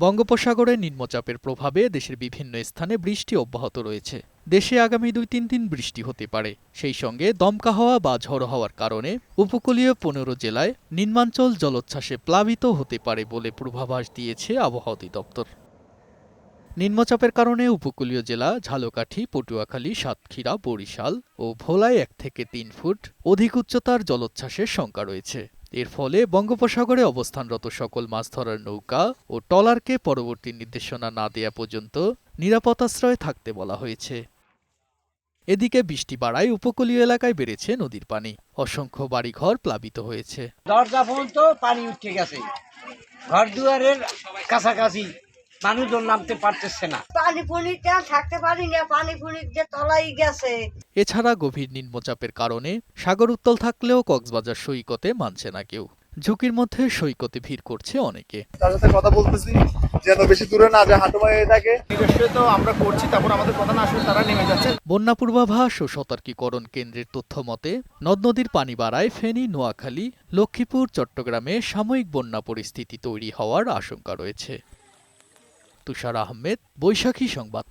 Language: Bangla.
বঙ্গোপসাগরে নিম্নচাপের প্রভাবে দেশের বিভিন্ন স্থানে বৃষ্টি অব্যাহত রয়েছে। দেশে আগামী ২-৩ দিন বৃষ্টি হতে পারে। সেই সঙ্গে দমকা হাওয়া বা ঝড়ো হওয়ার কারণে উপকূলীয় ১৫ জেলায় নিম্নাঞ্চল জলোচ্ছ্বাসে প্লাবিত হতে পারে বলে পূর্বাভাস দিয়েছে আবহাওয়া অধিদপ্তর। নিম্নচাপের কারণে উপকূলীয় জেলা ঝালকাঠি, পটুয়াখালী, সাতক্ষীরা, বরিশাল ও ভোলায় ১ থেকে ৩ ফুট অধিক উচ্চতার জলোচ্ছ্বাসের শঙ্কা রয়েছে। এর ফলে বঙ্গোপসাগরে অবস্থানরত সকল মাছ ধরার নৌকা ও ট্রলারকে পরবর্তী নির্দেশনা না দেয়া পর্যন্ত নিরাপদ আশ্রয়ে থাকতে বলা হয়েছে। এদিকে বৃষ্টি বাড়ায় উপকূলীয় এলাকায় বেড়েছে নদীর পানি। অসংখ্য বাড়িঘর প্লাবিত হয়েছে। দরজা পর্যন্ত পানি উঠে গেছে, ঘর দুয়ারের কাছাকাছি মানুষজন নামতে পারতেছে না। পানি পুনিতে থাকতে পারি না, পানি পুনিতে তলাই গেছে। এছাড়া গভীর নিম্নচাপের কারণে সাগর উত্তাল থাকলেও কক্সবাজার সৈকতে মানছে না কেউ। ঝুঁকির মধ্যে সৈকতে ভিড় করছে অনেকে। তার সাথে কথা বলতেছি যেন বেশি দূরে না যায়, হাঁটুমায় থাকে। তো আমরা করছি, তারপর আমাদের কথা না শুনে তারা নেমে যাচ্ছে। বন্যা পূর্বাভাস ও সতর্কীকরণ কেন্দ্রের তথ্য মতে নদ নদীর পানি বাড়ায় ফেনী, নোয়াখালী, লক্ষ্মীপুর, চট্টগ্রামে সাময়িক বন্যা পরিস্থিতি তৈরি হওয়ার আশঙ্কা রয়েছে। তুষার আহমেদ, বৈশাখী সংবাদ।